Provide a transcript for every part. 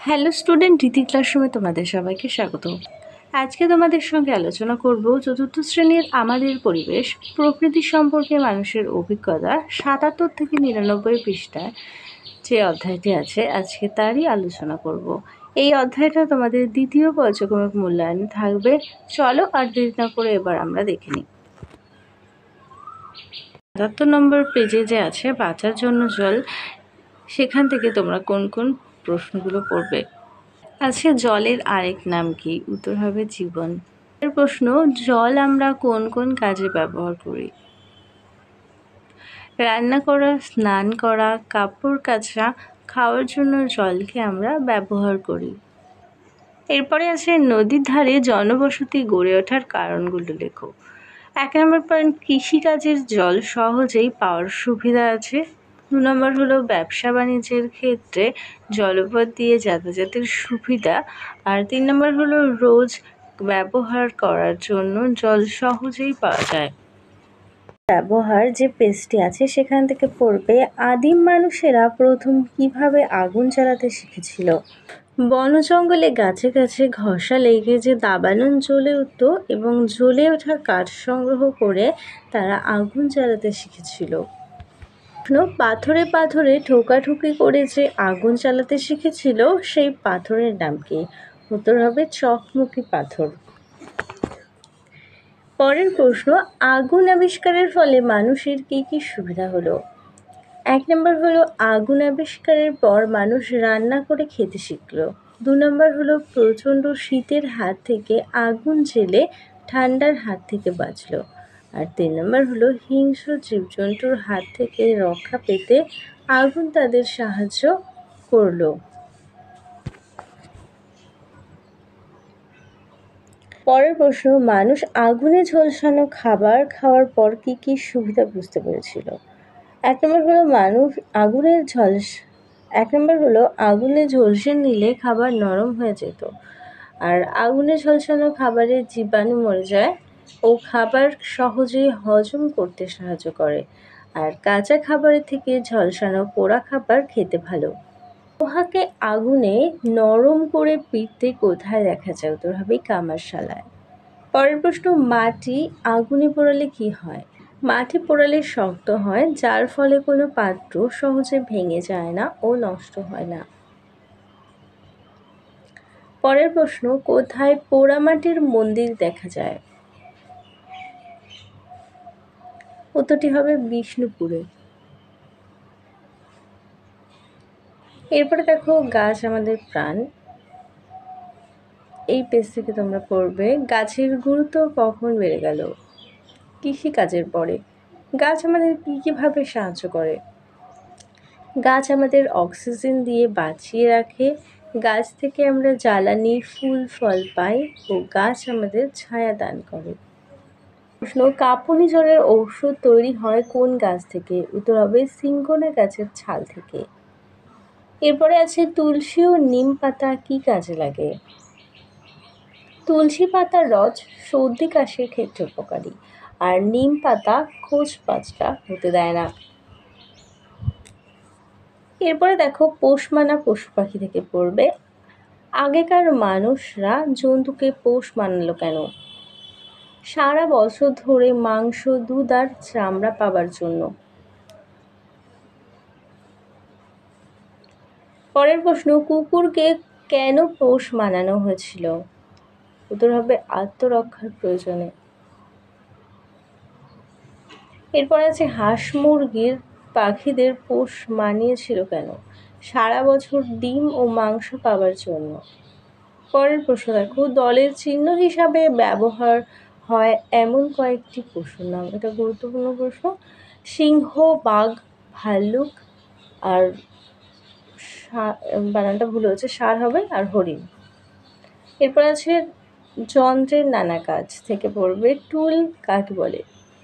Hello student, রীতি ক্লাসরুমে তোমাদের সবাইকে স্বাগত। আজকে তোমাদের সঙ্গে আলোচনা করব চতুর্থ শ্রেণীর আমাদের পরিবেশ প্রকৃতি সম্পর্কে মানুষের অভিজ্ঞতা ৭৭ থেকে ৯৯ পৃষ্ঠায় যে অধ্যায়টি আছে আজকে তারই আলোচনা করব। এই অধ্যায়টা তোমাদের দ্বিতীয় পর্যায়ক্রমিক মূল্যায়নে থাকবে। চলো আর দেরি না করে এবার আমরা দেখে নিই। ৭৭ নম্বর পেজে যে আছে বাঁচার জন্য জল, সেখান থেকে তোমরা কোন কোন প্রশ্নগুলো পড়বে। আছে জলের আরেক নাম কি? উত্তর হবে জীবন। এর প্রশ্ন, জল আমরা কোন কোন কাজে ব্যবহার করি? রান্না করা, স্নান করা, কাপড় কাচা, খাওয়ার জন্য জলকে আমরা ব্যবহার করি। এরপরে আছে নদীর ধারে জনবসতি গড়ে ওঠার কারণগুলো লেখো। ১ নম্বর পয়েন্ট, কৃষিকাজের জল সহজেই পাওয়ার সুবিধা আছে। ২ নম্বর হলো ব্যবসা বাণিজ্যের ক্ষেত্রে জলপথ দিয়ে যাতায়াতের সুবিধা। আর ৩ নম্বর হলো রোজ ব্যবহার করার জন্য জল সহজেই পাওয়া যায়। ব্যবহার যে পেজটি আছে সেখান থেকে পড়বে আদিম মানুষেরা প্রথম কিভাবে আগুন জ্বালাতে শিখেছিল। বন জঙ্গলে গাছে গাছে ঘষা লেগে যে দাবানল জ্বলে উঠত এবং জ্বলে ওঠা কাঠ সংগ্রহ করে তারা আগুন জ্বালাতে শিখেছিল। পাথরে পাথরে ঠোকাঠুকি করে যে আগুন জ্বালাতে শিখেছিল সেই পাথরের নাম কি? উত্তর হবে চকমকি পাথর। পরের প্রশ্ন, আগুন আবিষ্কারের ফলে মানুষের কি কি সুবিধা হলো? ১ নম্বর হলো আগুন আবিষ্কারের পর মানুষ রান্না করে খেতে শিখল। ২ নম্বর হলো প্রচণ্ড শীতের হাত থেকে আগুন জ্বেলে ঠান্ডার হাত থেকে বাঁচল। আর ৩ নম্বর হলো হিংস্র জীবজন্তুর হাত থেকে রক্ষা পেতে আগুন তাদের সাহায্য করলো। পরের প্রশ্ন, মানুষ আগুনে ঝলসানো খাবার খাওয়ার পর কি কি সুবিধা বুঝতে পেরেছিল? ১ নম্বর হলো আগুনে ঝলসে নিলে খাবার নরম হয়ে যেত। আর আগুনে ঝলসানো খাবারের জীবাণু মরে যায় ও খাবার সহজেই হজম করতে সাহায্য করে। আর কাঁচা খাবারের থেকে ঝলসানো পোড়া খাবার খেতে ভালো। লোহাকে আগুনে নরম করে পিটতে কোথায় দেখা যায়? উত্তর হবে কামারশালায়। পরের প্রশ্ন, মাটি আগুনে পোড়ালে কি হয়? মাটি পোড়ালে শক্ত হয়, যার ফলে কোনো পাত্র সহজে ভেঙে যায় না ও নষ্ট হয় না। পরের প্রশ্ন, কোথায় পোড়ামাটির মন্দির দেখা যায়? উত্তরটি হবে বিষ্ণুপুরে। এরপরে দেখো গাছ আমাদের প্রাণ। এই পেজ থেকে তোমরা পড়বে গাছের গুরুত্ব কখন বেড়ে গেল? কৃষিকাজের পরে। গাছ আমাদের কীভাবে সাহায্য করে? গাছ আমাদের অক্সিজেন দিয়ে বাঁচিয়ে রাখে, গাছ থেকে আমরা জ্বালানি, ফুল ফল পাই ও গাছ আমাদের ছায়া দান করে। প্রশ্ন, কাঁপুনি জ্বরের ঔষধ তৈরি হয় কোন গাছ থেকে? উত্তর হবে সিংকোনা গাছের ছাল থেকে। এরপরে আছে তুলসী ও নিম পাতা কি কাজে লাগে? তুলসী পাতার রস সর্দি কাশির ক্ষেত্রে উপকারী, আর নিম পাতা খোঁজ পাঁচটা হতে দেয় না। এরপরে দেখো পোষ মানা পশু পাখি থেকে পড়বে আগেকার মানুষরা জন্তুকে পোষ মানালো কেন? সারা বছর ধরে মাংস, দুধ আর চামড়া পাবার জন্য। পরের প্রশ্ন, কুকুরকে কেন পোষ মানানো হয়েছিল? উত্তর হবে আত্মরক্ষার প্রয়োজনে। এরপর আছে হাঁস মুরগির পাখিদের পোষ মানিয়েছিল কেন? সারা বছর ডিম ও মাংস পাবার জন্য। পরের প্রশ্ন দেখো, দলের চিহ্ন হিসাবে ব্যবহার হয় এমন কয়েকটি পশুর নাম। এটা গুরুত্বপূর্ণ প্রশ্ন। সিংহ, বাঘ, ভাল্লুক আর বানানটা ভুল হচ্ছে, ষাঁড় হবে, আর হরিণ। এরপর আছে যন্ত্রের নানা কাজ থেকে পড়বে টুল কাকে বলে?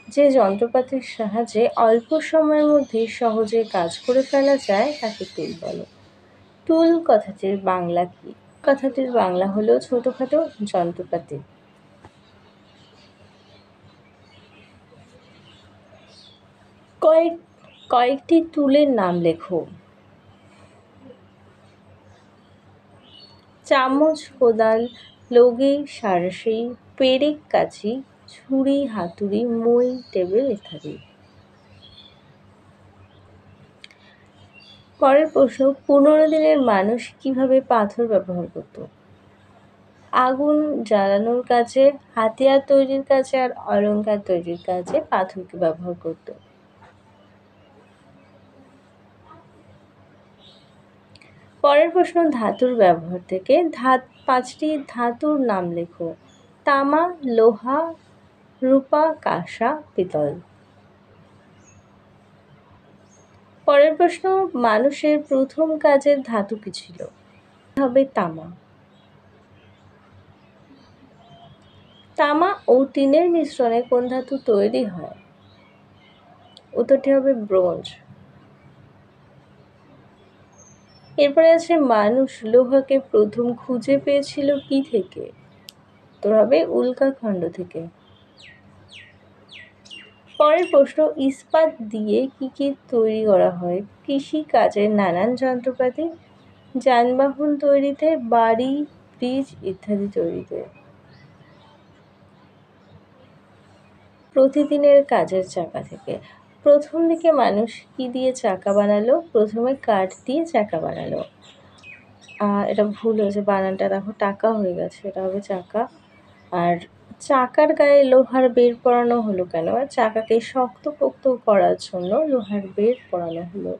যে যন্ত্রপাতির সাহায্যে অল্প সময়ের মধ্যে সহজে কাজ করে ফেলা যায় তাকে টুল বলে। টুল কথাটির বাংলা কি? কথাটির বাংলা হলো ছোটখাটো যন্ত্রপাতি। কয়েকটি টুলের নাম লেখো। চামচ, কোদাল, লগি, সাঁড়াশি, পেরেক, কাঁচি, ছুরি, হাতুড়ি, মই, টেবিল ইত্যাদি। পরের প্রশ্ন, পুরনো দিনের মানুষ কিভাবে পাথর ব্যবহার করত? আগুন জ্বালানোর কাজে, হাতিয়ার তৈরির কাজে আর অলংকার তৈরির কাজে পাথরকে ব্যবহার করত। পরের প্রশ্ন, ধাতুর ব্যবহার থেকে 5টি ধাতুর নাম লেখো। তামা, লোহা, রূপা, কাঁসা, পিতল। পরের প্রশ্ন, মানুষের প্রথম কাজের ধাতু কি ছিল? হবে তামা। তামা ও টিনের মিশ্রণে কোন ধাতু তৈরি হয়? উত্তরটি হবে ব্রোঞ্জ। এরপরে আছে, মানুষ লোহাকে প্রথম খুঁজে পেয়েছিল কি থেকে? উত্তর হবে উল্কাখণ্ড থেকে। পরের প্রশ্ন, ইস্পাত দিয়ে কি কি তৈরি করা হয়? কৃষি কাজের নানান যন্ত্রপাতি, যানবাহন তৈরিতে, বাড়ি, ব্রিজ ইত্যাদি তৈরিতে। প্রতিদিনের কাজের চাকা থেকে। প্রথম দিকে মানুষ কি দিয়ে চাকা বানালো? প্রথমে কাঠ দিয়ে চাকা বানালো। এটা ভুল হয়েছে, বানানটা দেখো টাকা হয়ে গেছে, এটা হবে চাকা। আর চাকার গায়ে লোহার বের পরানো হলো কেন? চাকাকে শক্তপোক্ত করার জন্য লোহার বের পরানো হলো।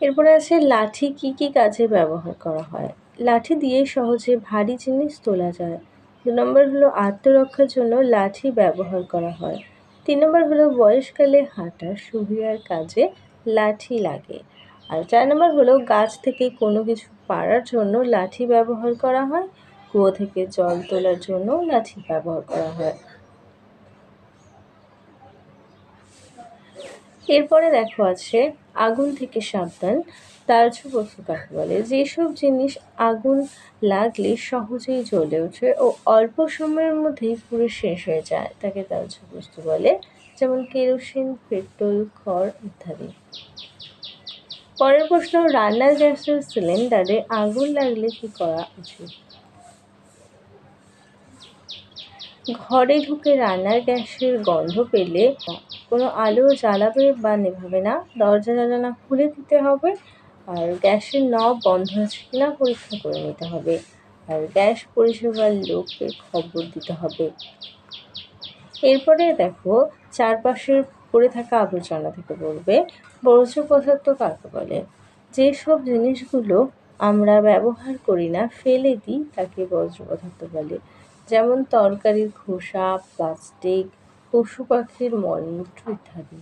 এরপরে আছে, লাঠি কি কি কাজে ব্যবহার করা হয়? লাঠি দিয়ে সহজে ভারী জিনিস তোলা যায়। 2 নম্বর হলো আত্মরক্ষার জন্য লাঠি ব্যবহার করা হয়। 3 নম্বর হলো বয়সকালে হাঁটা সুবিধার কাজে লাঠি লাগে। আর 4 নম্বর হলো গাছ থেকে কোনো কিছু পাড়ার জন্য লাঠি ব্যবহার করা হয়। কুয়ো থেকে জল তোলার জন্য লাঠি ব্যবহার করা হয়। এরপরে দেখো আছে, আগুন থেকে সাবধান। দাহ্য বস্তু কাকে বলে? যেসব জিনিস আগুন লাগলে সহজেই জ্বলে ওঠে ও অল্প সময়ের মধ্যেই পুরো শেষ হয়ে যায় তাকে দাহ্য বস্তু বলে, যেমন কেরোসিন, পেট্রোল, খড় ইত্যাদি। পরের প্রশ্ন, রান্নার গ্যাসের সিলিন্ডারে আগুন লাগলে কি করা উচিত? ঘরে ঢুকে রান্নার গ্যাসের গন্ধ পেলে কোনো আলো জ্বালাবে বা নেভাবে না। দরজা জানালা খুলে দিতে হবে। আর গ্যাসের নব বন্ধ আছে কিনা পরীক্ষা করে নিতে হবে। আর গ্যাস পরিষেবার লোককে খবর দিতে হবে। এরপরে দেখো, চারপাশের পড়ে থাকা আবর্জনা থেকে বলবে, বর্জ্য পদার্থ কাকে বলে? যেসব জিনিসগুলো আমরা ব্যবহার করি না, ফেলে দিই, তাকে বর্জ্য পদার্থ বলে, যেমন তরকারির খোসা, প্লাস্টিক, পশু পাখির মলমূত্র ইত্যাদি।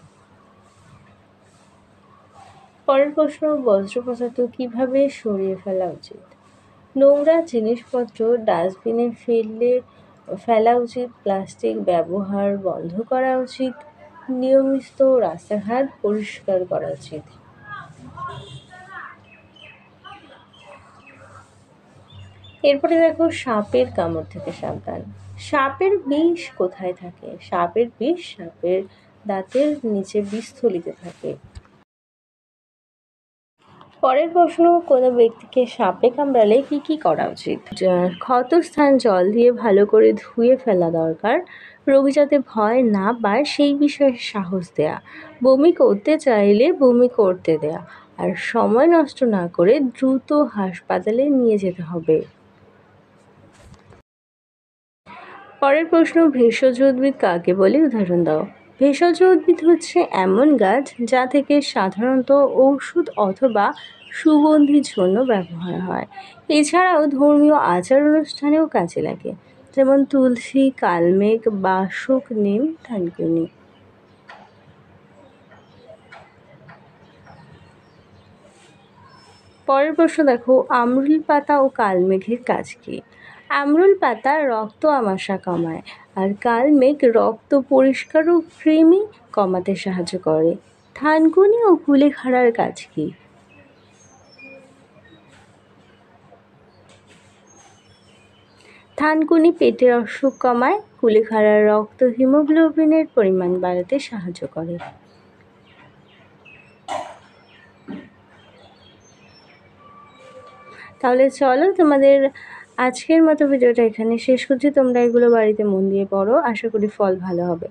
পরের প্রশ্ন, বর্জ্য পদার্থ কিভাবে সরিয়ে ফেলা উচিত? নোংরা জিনিসপত্র ডাস্টবিনে ফেলা উচিত। প্লাস্টিক ব্যবহার বন্ধ করা উচিত। নিয়মিত রাস্তাঘাট পরিষ্কার করা উচিত। এরপরে দেখো, সাপের কামড় থেকে সাবধান। সাপের বিষ কোথায় থাকে? সাপের বিষ সাপের দাঁতের নিচে বীজথলিতে থাকে। পরের প্রশ্ন, কোনো ব্যক্তিকে সাপে কামড়ালে কি কি করা উচিত? ক্ষতস্থান জল দিয়ে ভালো করে ধুয়ে ফেলা দরকার। রোগী যাতে ভয় না পায় সেই বিষয়ে সাহস দেয়া। বমি করতে চাইলে বমি করতে দেয়া। আর সময় নষ্ট না করে দ্রুত হাসপাতালে নিয়ে যেতে হবে। পরের প্রশ্ন, ভেষজ উদ্ভিদ কাকে বলে? উদাহরণ দাও। ভেষজ উদ্ভিদ হচ্ছে এমন গাছ যা থেকে সাধারণত ঔষধ অথবা সুগন্ধির জন্য ব্যবহার হয়। এছাড়াও ধর্মীয় আচার অনুষ্ঠানেও কাজে লাগে, যেমন তুলসী, কালমেঘ, বাসক, নিম, থানকুনি। পরের প্রশ্ন দেখো, আমরুল পাতা ও কালমেঘের কাজ কি? আমরুল পাতা রক্ত আমাশা কমায়, আর কালমেঘ রক্ত পরিষ্কার ও কৃমি কমাতে সাহায্য করে। থানকুনি ও কুলেখাড়ার কাজ কি? থানকুনি পেটের অসুখ কমায়, কুলেখাড়ার রক্ত হিমোগ্লোবিনের পরিমাণ বাড়াতে সাহায্য করে। তাহলে চলো তোমাদের আজকের মতো ভিডিওটা এখানে শেষ করছি। তোমরা এগুলো বাড়িতে মন দিয়ে পড়ো, আশা করি ফল ভালো হবে।